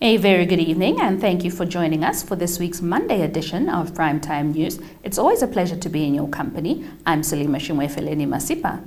A very good evening, and thank you for joining us for this week's Monday edition of Primetime News. It's always a pleasure to be in your company. I'm Salima Shimwefeleni Masipa.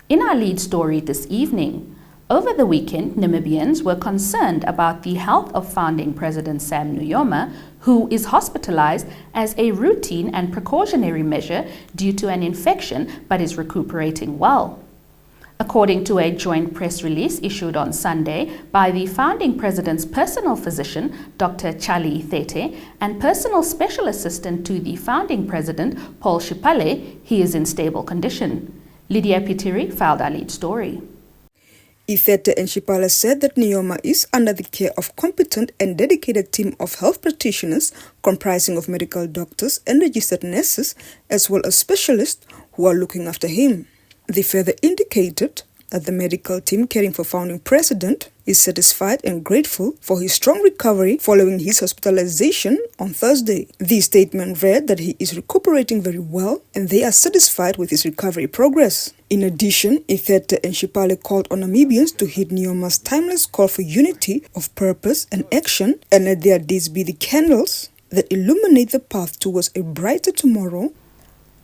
In our lead story this evening, over the weekend, Namibians were concerned about the health of founding President Sam Nujoma, who is hospitalized as a routine and precautionary measure due to an infection but is recuperating well. According to a joint press release issued on Sunday by the founding president's personal physician, Dr. Charlie Thete, and personal special assistant to the founding president, Paul Shipale, he is in stable condition. Lydia Pitiri filed our lead story. Ithete and Shipale said that Nujoma is under the care of competent and dedicated team of health practitioners comprising of medical doctors and registered nurses, as well as specialists who are looking after him. They further indicated that the medical team caring for founding president is satisfied and grateful for his strong recovery following his hospitalization on Thursday. The statement read that he is recuperating very well and they are satisfied with his recovery progress. In addition, Ithete and Shipale called on Namibians to heed Nujoma's timeless call for unity of purpose and action and let their deeds be the candles that illuminate the path towards a brighter tomorrow.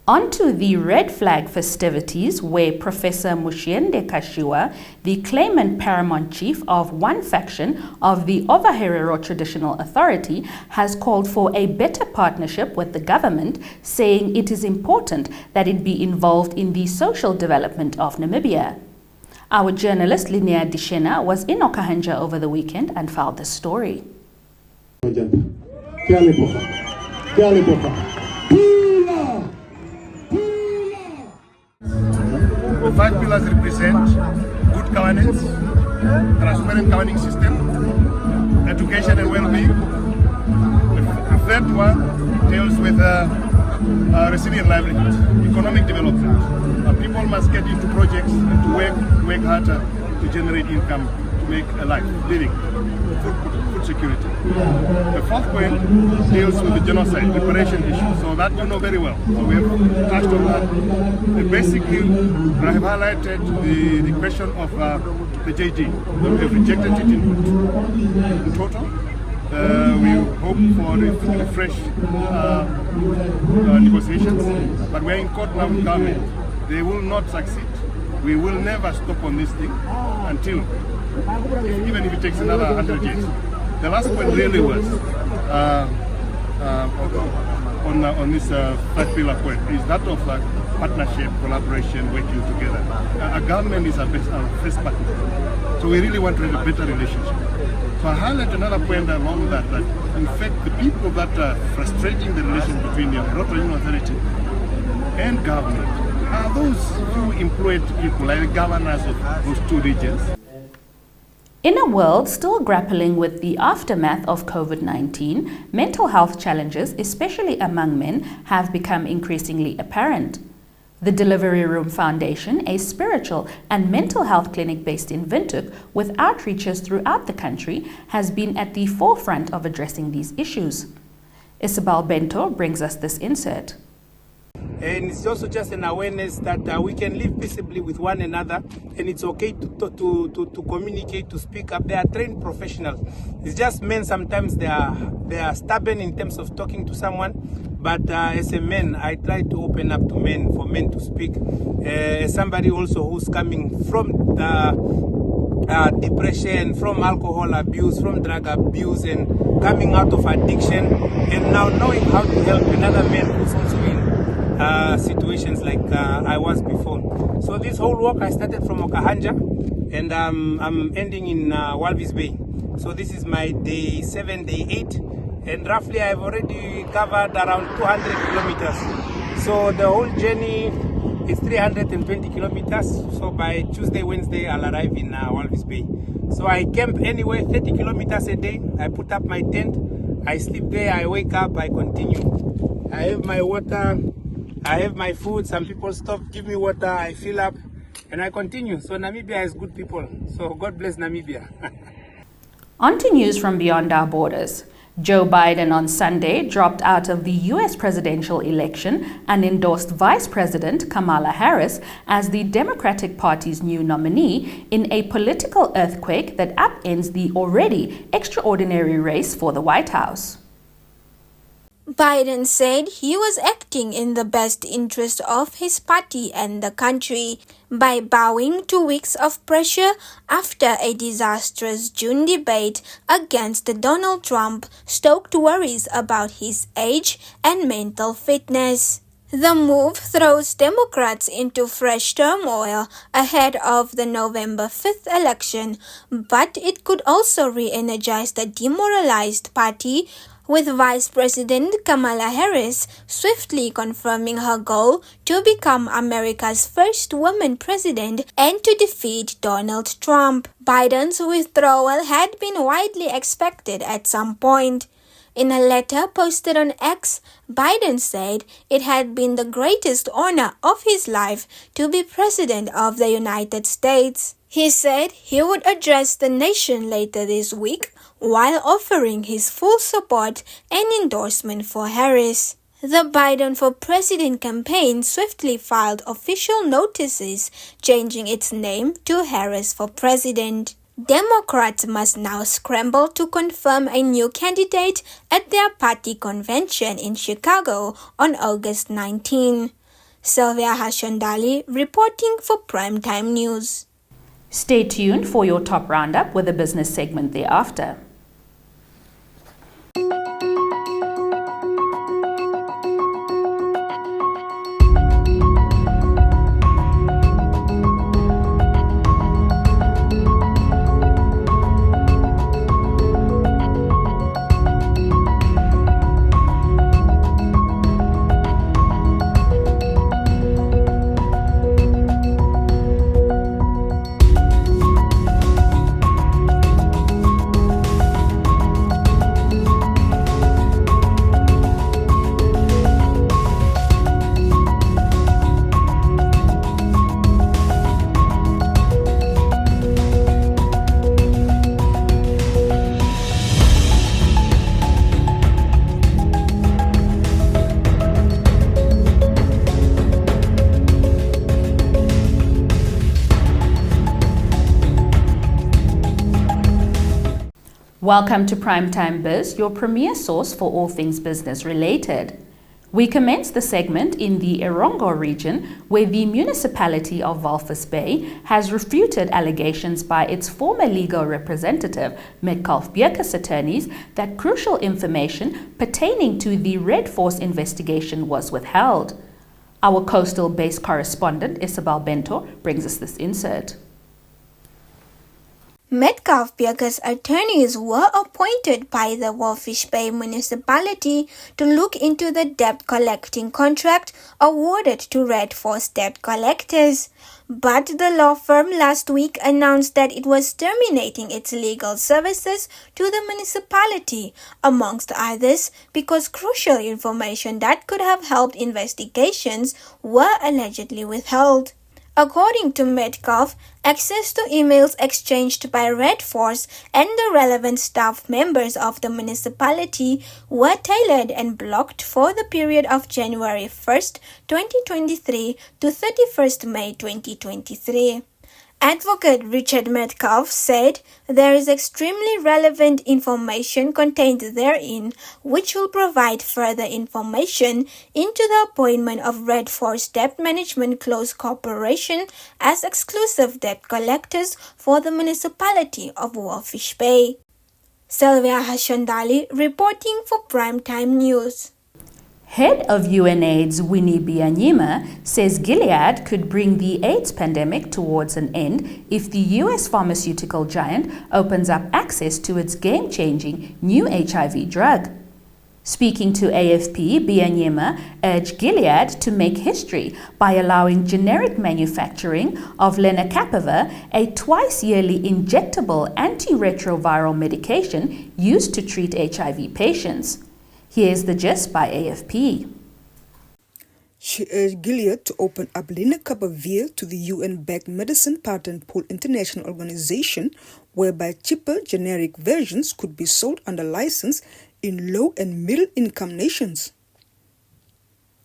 On to the red flag festivities, where Professor Mushiende Kashiwa, the claimant paramount chief of one faction of the Ovaherero Traditional Authority, has called for a better partnership with the government, saying it is important that it be involved in the social development of Namibia. Our journalist Linnea Dishena was in Okahanja over the weekend and filed this story. The 5 pillars represent good governance, transparent governing system, education and well-being. The third one deals with resilient livelihood, economic development. People must get into projects and to work harder to generate income, to make a life, living, food security. The fourth point deals with the genocide reparation issue, so that you know very well. So we have touched on that. Basically, I have highlighted the question of the JG. We have rejected it in total. We hope for fresh negotiations, but we are in court now with government. They will not succeed. We will never stop on this thing until, even if it takes another 100 years. The last point really was on this third pillar point is that of partnership, collaboration, working together. A government is our first partner, so we really want to have a better relationship. So I highlight another point along that in fact the people that are frustrating the relation between the Regional Authority and government are those who employed people, like the governors of those two regions. In a world still grappling with the aftermath of COVID-19, mental health challenges, especially among men, have become increasingly apparent. The Delivery Room Foundation, a spiritual and mental health clinic based in Windhoek with outreaches throughout the country, has been at the forefront of addressing these issues. Isabel Bento brings us this insert. And it's also just an awareness that we can live peaceably with one another, and it's okay to communicate, to speak up. They are trained professionals. It's just men sometimes they are stubborn in terms of talking to someone. But as a man, I try to open up to men, for men to speak. As somebody also who's coming from the depression, from alcohol abuse, from drug abuse, and coming out of addiction, and now knowing how to help another man who's also in situations like I was before. So this whole work I started from Okahanja, and I'm ending in Walvis Bay. So this is my day 7, day 8, and roughly I've already covered around 200 kilometers. So the whole journey is 320 kilometers. So by Tuesday, Wednesday, I'll arrive in Walvis Bay. So I camp anywhere 30 kilometers a day. I put up my tent, I sleep there, I wake up, I continue. I have my water, I have my food. Some people stop, give me water, I fill up, and I continue. So Namibia has good people. So God bless Namibia. On to news from beyond our borders. Joe Biden on Sunday dropped out of the U.S. presidential election and endorsed Vice President Kamala Harris as the Democratic Party's new nominee in a political earthquake that upends the already extraordinary race for the White House. Biden said he was acting in the best interest of his party and the country by bowing to weeks of pressure after a disastrous June debate against Donald Trump stoked worries about his age and mental fitness. The move throws Democrats into fresh turmoil ahead of the November 5th election, but it could also re-energize the demoralized party, with Vice President Kamala Harris swiftly confirming her goal to become America's first woman president and to defeat Donald Trump. Biden's withdrawal had been widely expected at some point. In a letter posted on X, Biden said it had been the greatest honor of his life to be President of the United States. He said he would address the nation later this week while offering his full support and endorsement for Harris. The Biden for President campaign swiftly filed official notices changing its name to Harris for President. Democrats must now scramble to confirm a new candidate at their party convention in Chicago on August 19. Sylvia Hashondali reporting for Primetime News. Stay tuned for your top roundup with the business segment thereafter. Welcome to Primetime Biz, your premier source for all things business related. We commence the segment in the Erongo region, where the municipality of Walvis Bay has refuted allegations by its former legal representative, Metcalf Beerkus attorneys, that crucial information pertaining to the Red Force investigation was withheld. Our coastal-based correspondent, Isabel Bento, brings us this insert. Metcalf Beerkus attorneys were appointed by the Walvis Bay municipality to look into the debt collecting contract awarded to Red Force debt collectors. But the law firm last week announced that it was terminating its legal services to the municipality, amongst others, because crucial information that could have helped investigations were allegedly withheld. According to Metcalf, access to emails exchanged by Red Force and the relevant staff members of the municipality were tailored and blocked for the period of January 1st, 2023 to 31st May 2023. Advocate Richard Metcalf said there is extremely relevant information contained therein which will provide further information into the appointment of Red Force Debt Management Close Corporation as exclusive debt collectors for the municipality of Walvis Bay. Sylvia Hashondali reporting for Primetime News. Head of UNAIDS Winnie Byanyima says Gilead could bring the AIDS pandemic towards an end if the US pharmaceutical giant opens up access to its game-changing new HIV drug. Speaking to AFP, Byanyima urged Gilead to make history by allowing generic manufacturing of lenacapavir, a twice-yearly injectable antiretroviral medication used to treat HIV patients. Here's the gist by AFP. She urged Gilead to open up lenacapavir to the UN-backed Medicine Patent Pool International Organization, whereby cheaper generic versions could be sold under license in low and middle-income nations.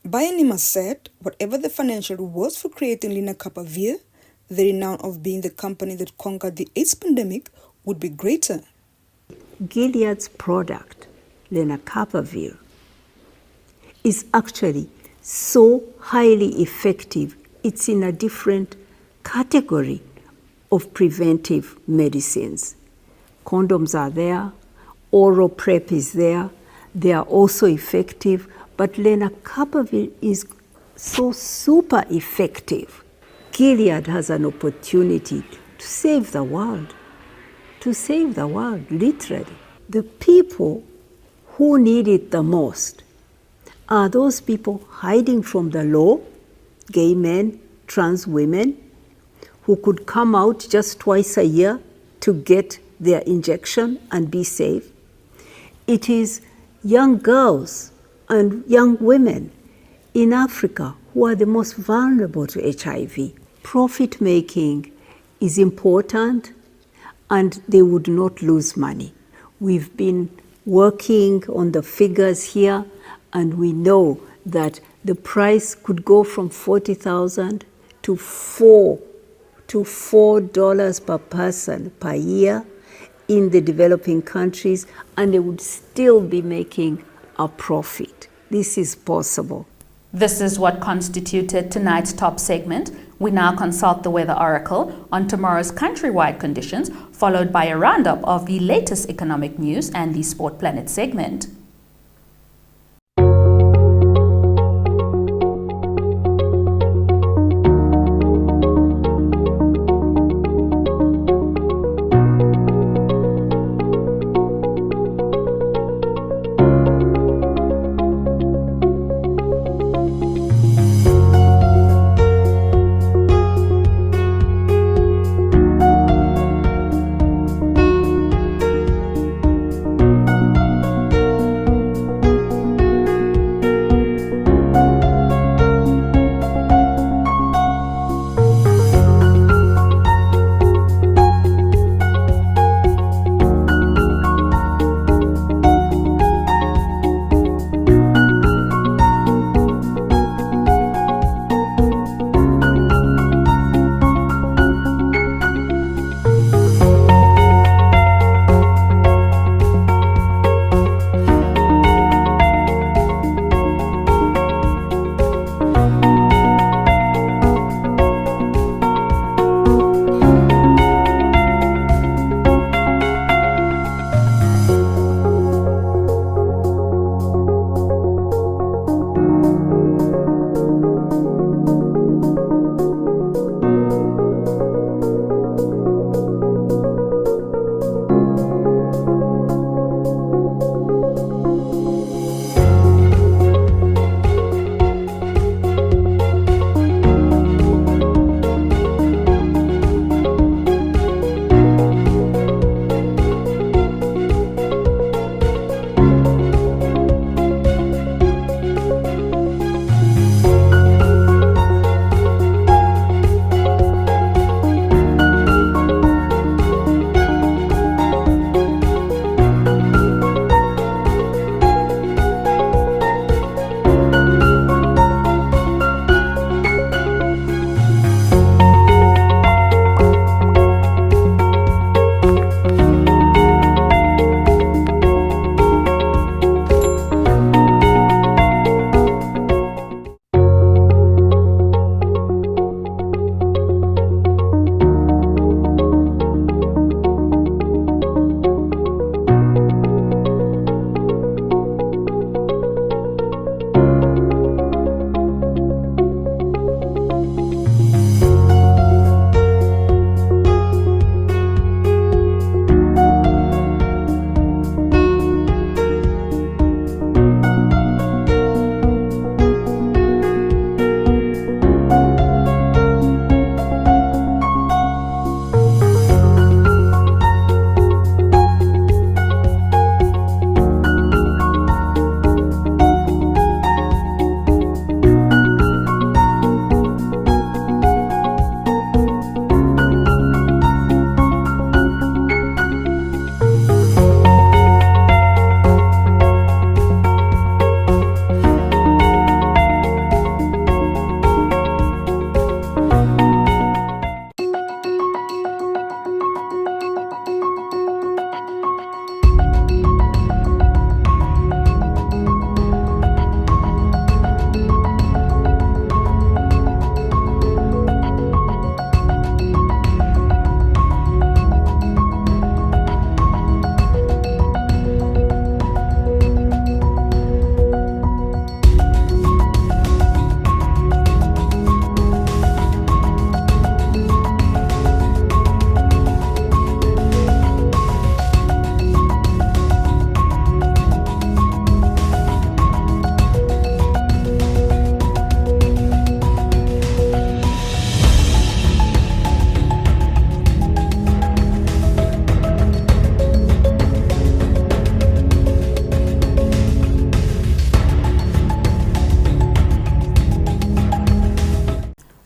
Bayanima said whatever the financial rewards for creating lenacapavir, the renown of being the company that conquered the AIDS pandemic would be greater. Gilead's product, lenacapavir, is actually so highly effective. It's in a different category of preventive medicines. Condoms are there, oral PrEP is there, they are also effective, but lenacapavir is so super effective. Gilead has an opportunity to save the world, literally. The people who need it the most are those people hiding from the law, gay men, trans women, who could come out just twice a year to get their injection and be safe. It is young girls and young women in Africa who are the most vulnerable to HIV. Profit making is important and they would not lose money. We've been working on the figures here and we know that the price could go from $40,000 to $4 per person per year in the developing countries, and they would still be making a profit. This is possible. This is what constituted tonight's top segment. We now consult the weather oracle on tomorrow's countrywide conditions, followed by a roundup of the latest economic news and the Sport Planet segment.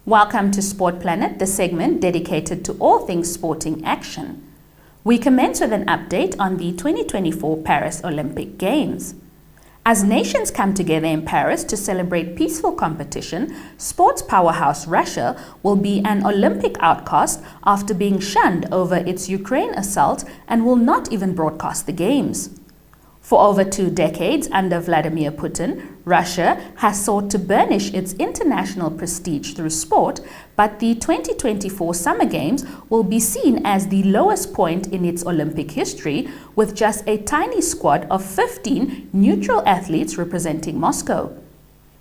Welcome to Sport Planet, the segment dedicated to all things sporting action. We commence with an update on the 2024 Paris Olympic Games. As nations come together in Paris to celebrate peaceful competition, sports powerhouse Russia will be an Olympic outcast after being shunned over its Ukraine assault and will not even broadcast the Games. For over 2 decades under Vladimir Putin, Russia has sought to burnish its international prestige through sport, but the 2024 Summer Games will be seen as the lowest point in its Olympic history, with just a tiny squad of 15 neutral athletes representing Moscow.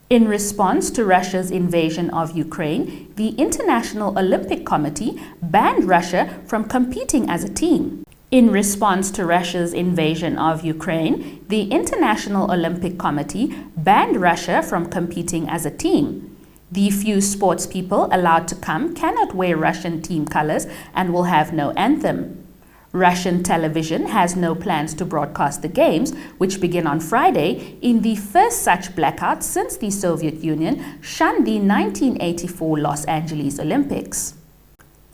In response to Russia's invasion of Ukraine, the International Olympic Committee banned Russia from competing as a team. In response to Russia's invasion of Ukraine, the International Olympic Committee banned Russia from competing as a team. The few sports people allowed to come cannot wear Russian team colors and will have no anthem. Russian television has no plans to broadcast the Games, which begin on Friday, in the first such blackout since the Soviet Union shunned the 1984 Los Angeles Olympics.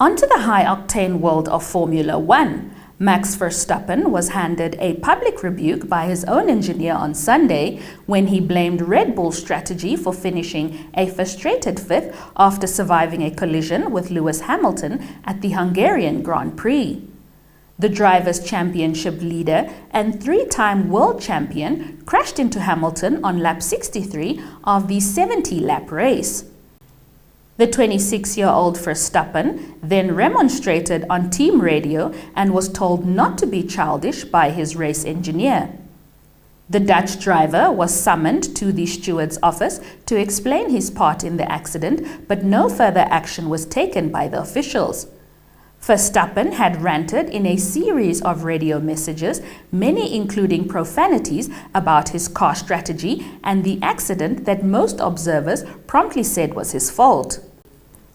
On to the high-octane world of Formula One. Max Verstappen was handed a public rebuke by his own engineer on Sunday when he blamed Red Bull's strategy for finishing a frustrated 5th after surviving a collision with Lewis Hamilton at the Hungarian Grand Prix. The Drivers' Championship leader and 3-time world champion crashed into Hamilton on lap 63 of the 70-lap race. The 26-year-old Verstappen then remonstrated on team radio and was told not to be childish by his race engineer. The Dutch driver was summoned to the steward's office to explain his part in the accident, but no further action was taken by the officials. Verstappen had ranted in a series of radio messages, many including profanities about his car strategy and the accident that most observers promptly said was his fault.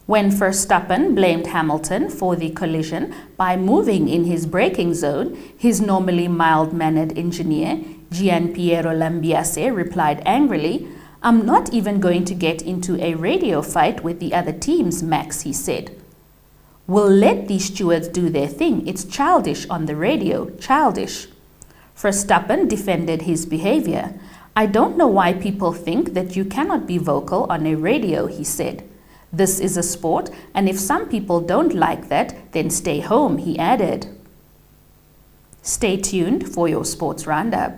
When Verstappen blamed Hamilton for the collision by moving in his braking zone, his normally mild-mannered engineer, Gianpiero Lambiase, replied angrily, "I'm not even going to get into a radio fight with the other teams, Max," he said. "We'll let these stewards do their thing. It's childish on the radio, childish." Verstappen defended his behavior. "I don't know why people think that you cannot be vocal on a radio," he said. "This is a sport, and if some people don't like that, then stay home," he added. Stay tuned for your sports roundup.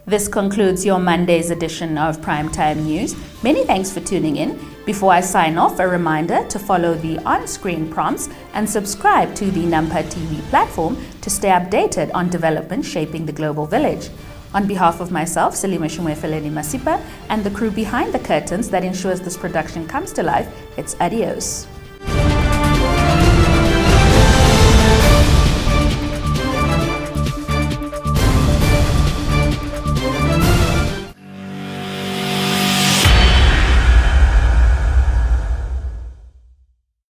This concludes your Monday's edition of Primetime News. Many thanks for tuning in. Before I sign off, a reminder to follow the on-screen prompts and subscribe to the Nampa TV platform to stay updated on developments shaping the global village. On behalf of myself, Salima Shumwefeleni Masipa, and the crew behind the curtains that ensures this production comes to life, it's adios.